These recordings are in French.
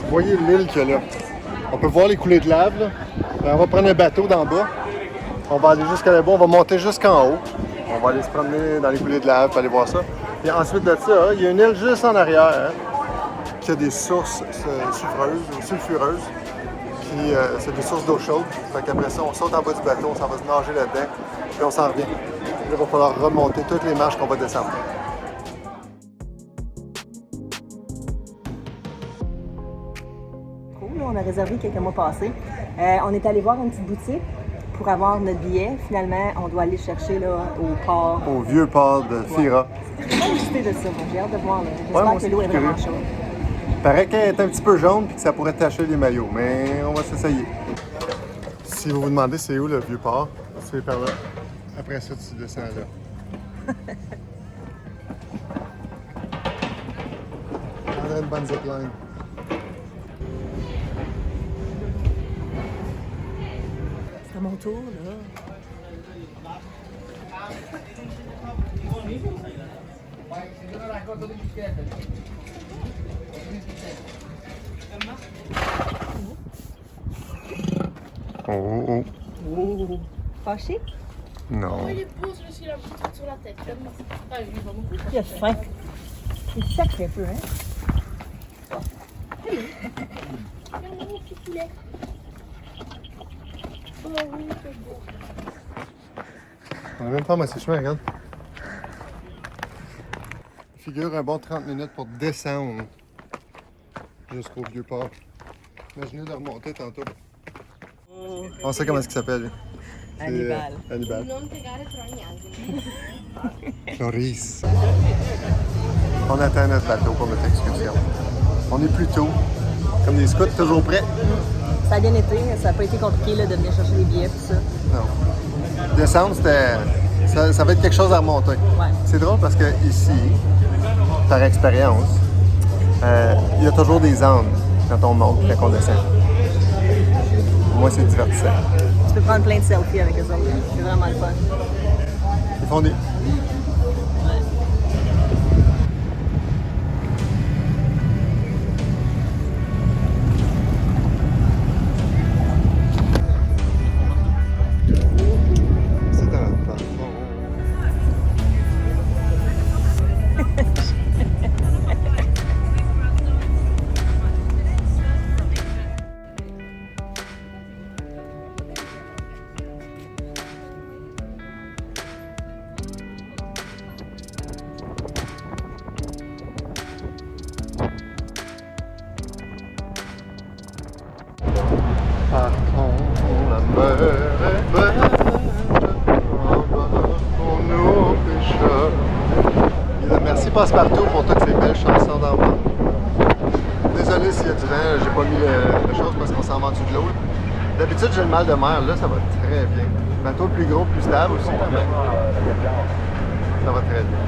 Vous voyez l'île qu'il y a là. On peut voir les coulées de lave. Là. On va prendre un bateau d'en bas. On va aller jusqu'à là-bas. On va monter jusqu'en haut. On va aller se promener dans les coulées de lave pour aller voir ça. Et ensuite de ça, il y a une île juste en arrière qui a des sources sulfureuses. Puis c'est des sources d'eau chaude. Fait qu'après ça, on saute en bas du bateau, on s'en va se nager là-dedans. Puis on s'en revient. Là, il va falloir remonter toutes les marches qu'on va descendre. On a réservé quelques mois passés. On est allé voir une petite boutique pour avoir notre billet. Finalement, on doit aller le chercher là, au port. Au vieux port de Fira. Je suis pas excitée de ça, moi. J'ai hâte de voir. J'espère que l'eau est vraiment chaude. Il paraît qu'elle est un petit peu jaune et que ça pourrait tacher les maillots, mais on va s'essayer. Si vous vous demandez c'est où le vieux port, c'est par là. Après ça, tu descends là. On a une bonne zipline. C'est à mon tour, là. Oh. Oh. Fâché? Non. Il pose aussi la bouteille sur la tête. Il a faim. Il est sacré un peu, hein? Mon petit poulet. Oh oui, c'est beau. On n'a même pas amassé chemin, regarde. Il figure un bon 30 minutes pour descendre jusqu'au vieux port. Imaginez de remonter tantôt. On sait comment est-ce qu'il s'appelle, lui. C'est, Hannibal. Hannibal. Non piegare tra niente. Cloris. On attend notre bateau pour notre excursion. On est plus tôt, comme des scouts, toujours prêts. Ça a bien été. Ça n'a pas été compliqué là, de venir chercher les billets tout ça. Non. Descendre, ça va être quelque chose à remonter. Ouais. C'est drôle parce que ici, par expérience, il y a toujours des ânes quand on monte, quand on descend. Moi, c'est divertissant. Tu peux prendre plein de selfies avec eux autres. C'est vraiment le fun. Ils font des... C'est dans le fond. Partons, la mer est belle, embarquons-nous pêcheurs. Merci Passepartout pour toutes ces belles chansons d'enfants. Désolé s'il y a du vent, j'ai pas mis la chose parce qu'on s'en va en dessous de l'eau. D'habitude j'ai le mal de mer, là ça va très bien. Le bateau le plus gros, plus stable aussi, mais ça va très bien.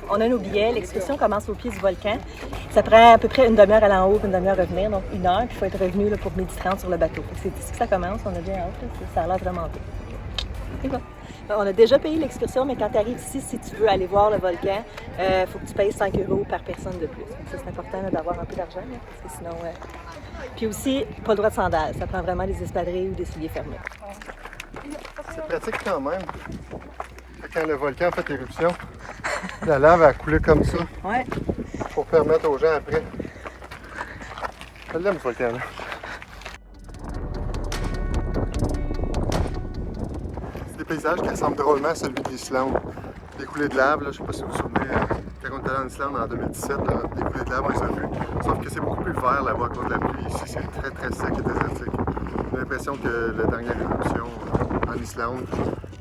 On a nos billets. L'excursion commence au pied du volcan. Ça prend à peu près une demi-heure aller en haut, une demi-heure revenir, donc 1 heure. Puis il faut être revenu là, pour 12h30 sur le bateau. C'est ici que ça commence. On a bien hâte. Là. Ça a l'air vraiment beau. C'est bon. On a déjà payé l'excursion, mais quand tu arrives ici, si tu veux aller voir le volcan, il faut que tu payes 5 € par personne de plus. Donc ça, c'est important là, d'avoir un peu d'argent, là, parce que sinon... Puis aussi, pas le droit de sandales. Ça prend vraiment des espadrilles ou des souliers fermés. C'est pratique quand même. Quand le volcan fait éruption, la lave a coulé comme ça. Ouais. Pour permettre aux gens après. Je l'aime ce volcan-là. C'est des paysages qui ressemblent drôlement à celui de l'Islande. Les coulées de lave, là, je ne sais pas si vous vous souvenez, quand on était allé en Islande en 2017, là, les coulées de lave, on les a vues. Sauf que c'est beaucoup plus vert là-bas à cause de la pluie. Ici, c'est très très sec et désertique. J'ai l'impression que la dernière éruption en Islande,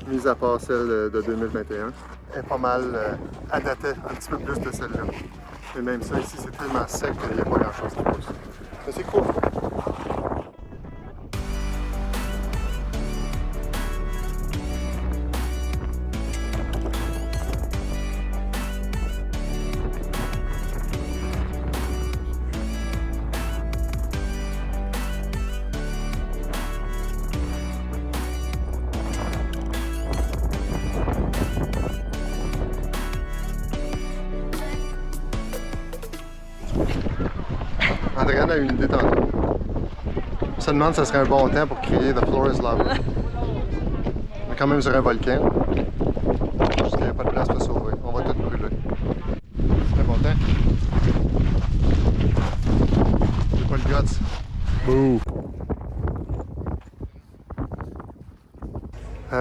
mis à part celle de 2021, est pas mal adaptée un petit peu plus de celle-là. Mais même ça, ici, c'est tellement sec qu'il n'y a pas grand-chose qui pousse. Mais c'est cool. Andréane a eu une idée tantôt. On se demande si ce serait un bon temps pour créer The Floor is Lava. On est quand même sur un volcan. Juste qu'il n'y a pas de place pour sauver. On va tout brûler. C'est un bon temps. J'ai pas le guts. Bouh!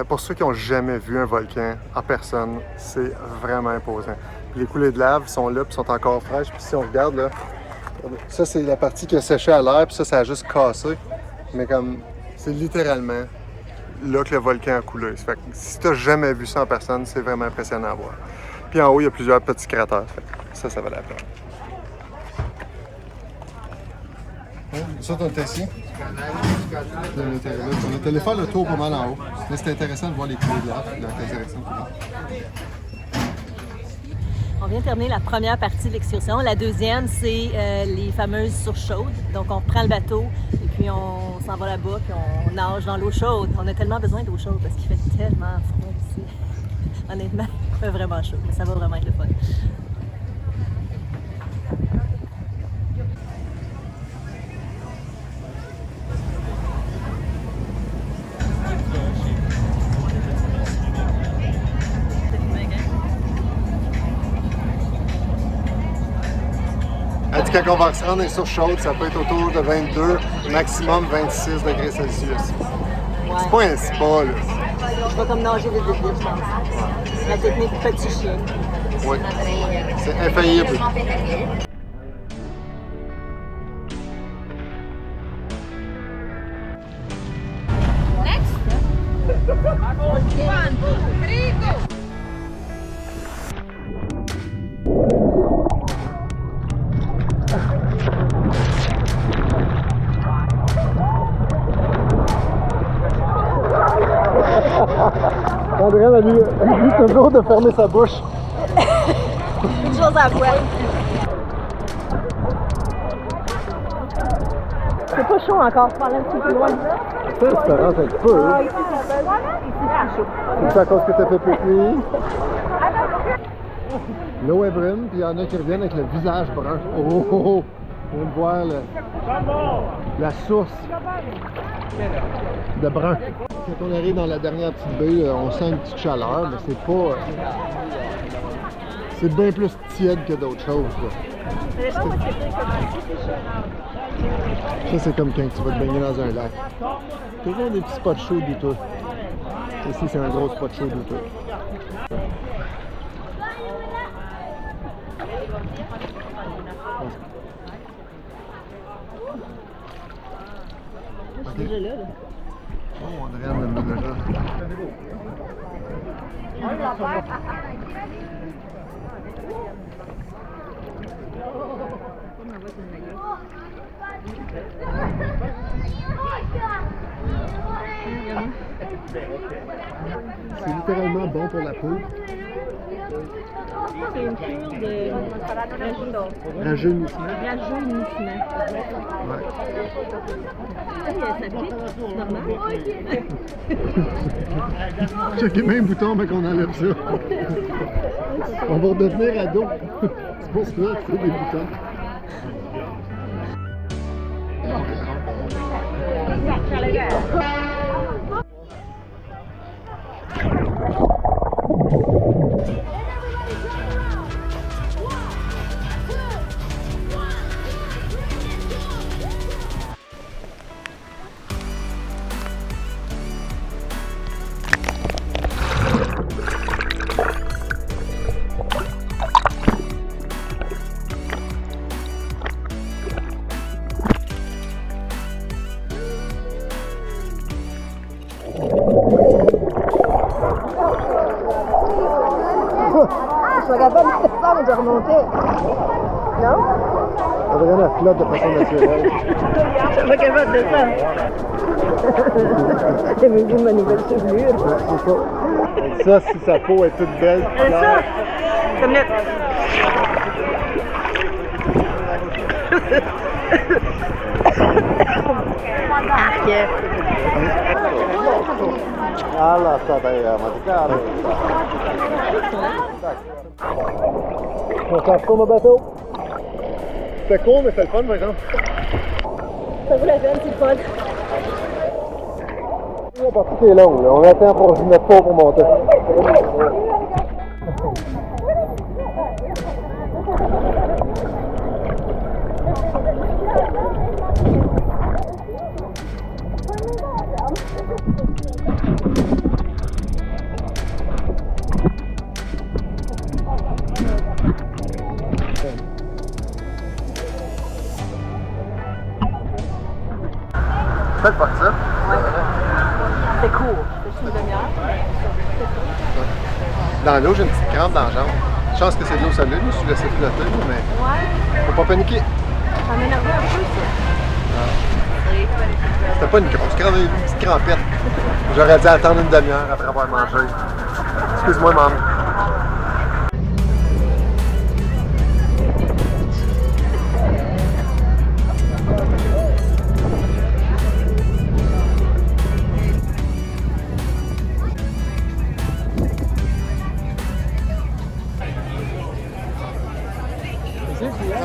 Pour ceux qui n'ont jamais vu un volcan en personne, c'est vraiment imposant. Puis les coulées de lave sont là, puis sont encore fraîches. Puis si on regarde là, ça c'est la partie qui a séché à l'air, puis ça a juste cassé. Mais comme, c'est littéralement là que le volcan a coulé. Fait que si tu n'as jamais vu ça en personne, c'est vraiment impressionnant à voir. Puis en haut, il y a plusieurs petits cratères. Fait que ça valait la peine. Ça, on était ici. On était allé faire le tour pas mal en haut. Mais c'était intéressant de voir les coulées de lave, dans quelle direction. On vient de terminer la première partie de l'excursion. La deuxième, c'est les fameuses sources chaudes. Donc, on prend le bateau et puis on s'en va là-bas puis on nage dans l'eau chaude. On a tellement besoin d'eau chaude parce qu'il fait tellement froid ici. Honnêtement, il fait vraiment chaud, mais ça va vraiment être le fun. Elle dit quand on va se rendre dans les sources chaudes, ça peut être autour de 22, maximum 26 degrés Celsius. Ouais. C'est pas un spa, là. Je vais comme nager vite, je pense. La technique petit chien. Oui. C'est infaillible. Andréane a dit toujours de fermer sa bouche. Une chose à voir. C'est pas chaud encore, faut aller un petit peu loin. Ça, ça rentre un peu. Ah, ici, c'est plus chaud. C'est à cause que t'as fait pique-nique. L'eau est brune, puis il y en a qui reviennent avec le visage brun. Oh, oh, oh. On vient de voir la source de brun. Quand on arrive dans la dernière petite baie, on sent une petite chaleur, mais c'est pas... c'est bien plus tiède que d'autres choses. Là. Ça, c'est comme quand tu vas te baigner dans un lac. Toujours des petits spots chauds douteux. Ici, c'est un gros spot chaud douteux. C'est déjà là. Oh, Andréane le met déjà. C'est littéralement bon pour la peau. C'est une cure de Rajeunissement. rajeunissement. Ouais. Ça pique, c'est normal. Checker même bouton, mais qu'on enlève ça. On va redevenir ado. C'est pour ça que c'est des boutons. Je suis capable de descendre et de remonter. Non? Adrienne, elle flotte de façon naturelle. Je suis pas capable de descendre. Aimez-vous ma nouvelle chevelure? Ouais, c'est ça. Ça, si sa peau est toute belle. C'est ça? Comme le... Alla sateja, ma ti caro. On s'en retourne au bateau. C'était court, mais c'était le fun, par exemple. Ça vaut la peine, c'est le fun. La partie qui est longue, là. On attend pour notre pas pour monter. C'est le fun, ça? Ouais. C'est court. C'est juste une demi-heure. Dans l'eau, j'ai une petite crampe dans la jambe. Chance que c'est de l'eau salée, je me suis laissé flotter, mais Ouais. faut pas paniquer. Ça m'énervait un peu, ça. C'était pas une grosse crampe, une petite crampette. J'aurais dû attendre une demi-heure après avoir mangé. Excuse-moi, maman.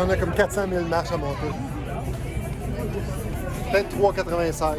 On a comme 400 000 marches à monter. Peut-être 3,96.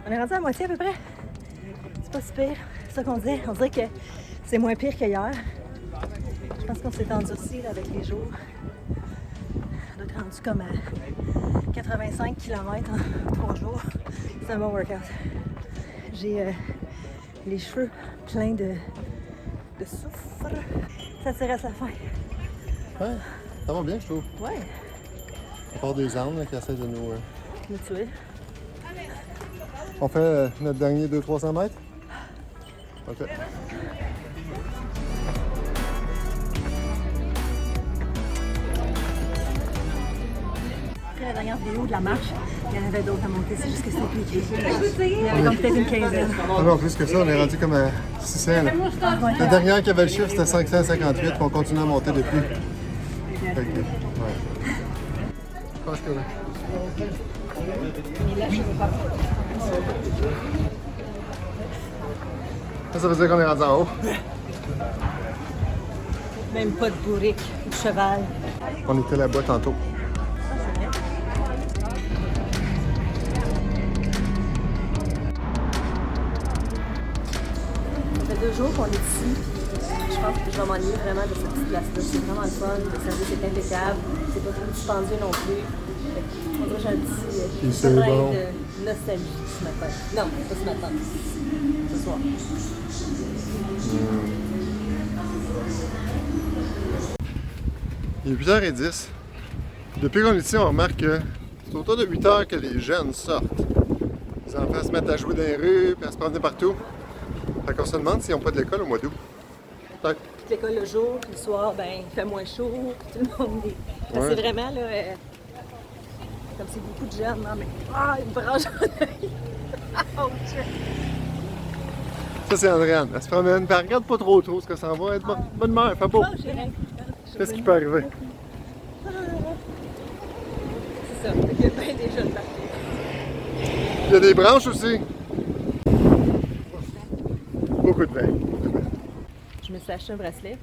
On est rendu à moitié à peu près. C'est pas si pire. C'est ça qu'on disait. On dirait que c'est moins pire qu'hier. Je pense qu'on s'est endurci là, avec les jours. On doit être rendu comme à 85 km en 3 jours. C'est un bon workout. J'ai les cheveux pleins de soufre. Ça tire à sa fin. Ouais, ça va bien, je trouve. Ouais, À part des armes là, qui essaient de nous. me tuer. On fait notre dernier 200-300 mètres? OK. Après la dernière vidéo de la marche, il y en avait d'autres à monter. C'est juste que c'était plus écrit. Il y avait comme peut-être une quinzaine. Ah non, plus que ça, on est rendu comme à 600. Là. La dernière qui avait le chiffre, c'était 558, puis on continue à monter depuis. Fait que, ouais. Je pense que là. Ça veut dire qu'on est rendu en haut. Même pas de bourrique ou de cheval. On était là-bas tantôt. Ça fait 2 jours qu'on est ici. Je pense que je vais m'ennuyer vraiment de cette petite place-là. C'est vraiment le fun. Le service est impeccable. C'est pas trop dispendieux non plus. Fait que, on dirait que j'ai un Puis petit c'est brin bon. de nostalgie ce matin. Non, pas ce matin. Ce soir. Il est 8h10. Depuis qu'on est ici, on remarque que c'est autour de 8h que les jeunes sortent. Les enfants se mettent à jouer dans les rues, puis à se promener partout. Fait qu'on se demande s'ils n'ont pas de l'école au mois d'août. Peut-être. Puis l'école le jour, puis le soir, ben, il fait moins chaud, puis tout le monde est. Ouais. C'est vraiment, là, comme c'est beaucoup de jeunes, non, mais. Ah, une branche en œil! Ouch! Ça, c'est Andréane. Elle se promène, puis elle regarde pas trop ce que ça va être. Bonne mère, fait beau. Ah, j'ai rien. Qu'est-ce qui peut arriver? C'est ça, il y a bien des jeunes partout. Il y a des branches aussi. Beaucoup de vin. Je me suis acheté un bracelet.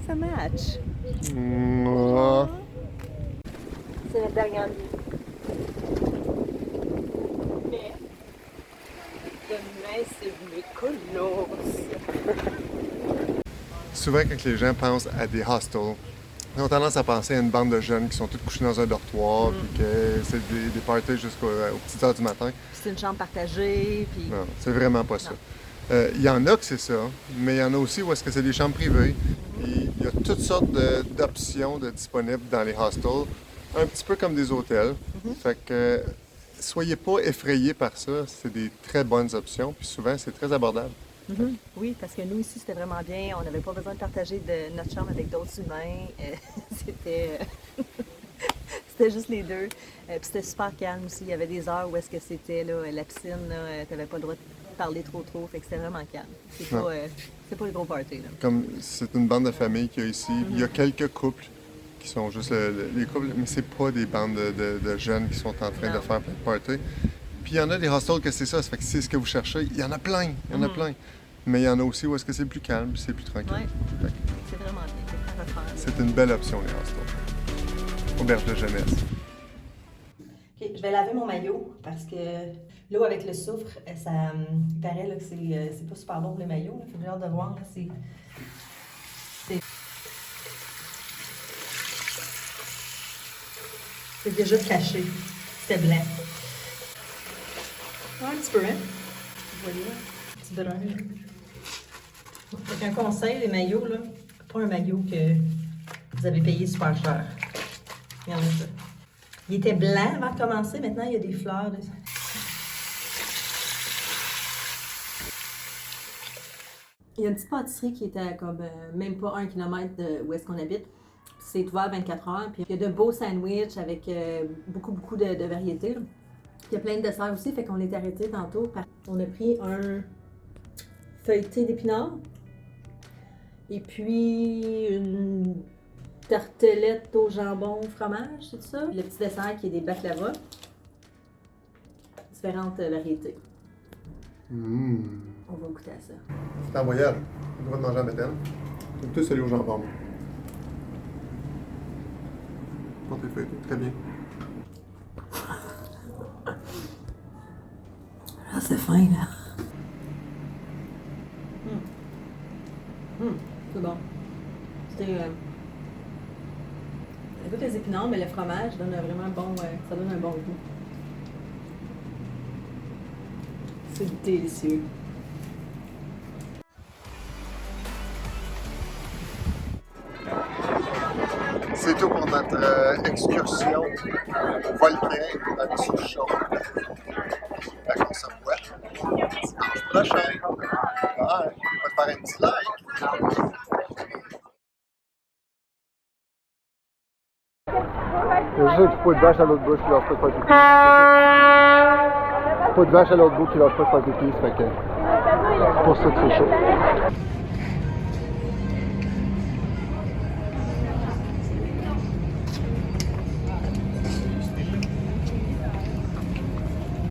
Ça match. Mouah. C'est notre dernière nuit. Mais demain, c'est mes colos. Souvent, quand les gens pensent à des hostels, ils ont tendance à penser à une bande de jeunes qui sont tous couchés dans un dortoir, puis que c'est des parties jusqu'aux petites heures du matin. C'est une chambre partagée, puis. Non, c'est vraiment pas ça. Il y en a que c'est ça, mais il y en a aussi où est-ce que c'est des chambres privées. Puis il y a toutes sortes d'options disponibles dans les hostels, un petit peu comme des hôtels. Fait que soyez pas effrayés par ça, c'est des très bonnes options, puis souvent c'est très abordable. Oui, parce que nous ici, c'était vraiment bien. On n'avait pas besoin de partager notre chambre avec d'autres humains. C'était... C'était juste les deux. Puis c'était super calme aussi. Il y avait des heures où est-ce que c'était là, la piscine, tu n'avais pas le droit de parler trop. Fait que c'était vraiment calme. C'est pas le gros party. Là. Comme c'est une bande de famille qu'il y a ici. Il y a quelques couples qui sont juste les couples, mais c'est pas des bandes de jeunes qui sont en train de faire plein de parties. Puis il y en a des hostels que c'est ça. Ça fait que c'est ce que vous cherchez. Il y en a plein. Il y en a plein. Mais il y en a aussi où est-ce que c'est plus calme, c'est plus tranquille. Ouais. C'est vraiment bien. C'est une belle option, les hostels. Auberge de jeunesse. Okay, je vais laver mon maillot parce que l'eau avec le soufre, ça il paraît là, que c'est pas super bon pour les maillots. Il faut bien hâte de voir. Là, c'est déjà caché. C'est blanc. Un petit peu, hein? Vous voyez, là? Un petit brun. Donc, un conseil, les maillots, là, pas un maillot que vous avez payé super cher. Regardez ça. Il était blanc avant de commencer, maintenant il y a des fleurs. Il y a une petite pâtisserie qui était comme même pas 1 kilomètre de où est-ce qu'on habite. C'est ouvert 24 heures. Puis il y a de beaux sandwichs avec beaucoup de variétés. Là. Il y a plein de desserts aussi, fait qu'on est arrêté tantôt. On a pris un feuilleté d'épinards. Et puis une tartelette au jambon fromage, c'est ça? Le petit dessert qui est des baklava. Différentes variétés. On va goûter à ça. C'est en voyage. On doit manger à Béthel. C'est tout celui au jambon. Portez feuilleté, très bien. Ah, c'est fin, là. C'est bon. C'était... Ça goûte les épinards, mais le fromage donne vraiment un bon... ça donne un bon goût. C'est délicieux. C'est tout pour notre excursion volcan sur chaud. Fait qu'on se revoit dimanche prochain. Bye! On va te faire un petit like. Il y a juste un pot de vache à l'autre bout qui lâche pas de faire pipi. Pot de vache à l'autre bout qui lâche pas de faire pipi, ça fait que c'est pour ça que c'est chaud.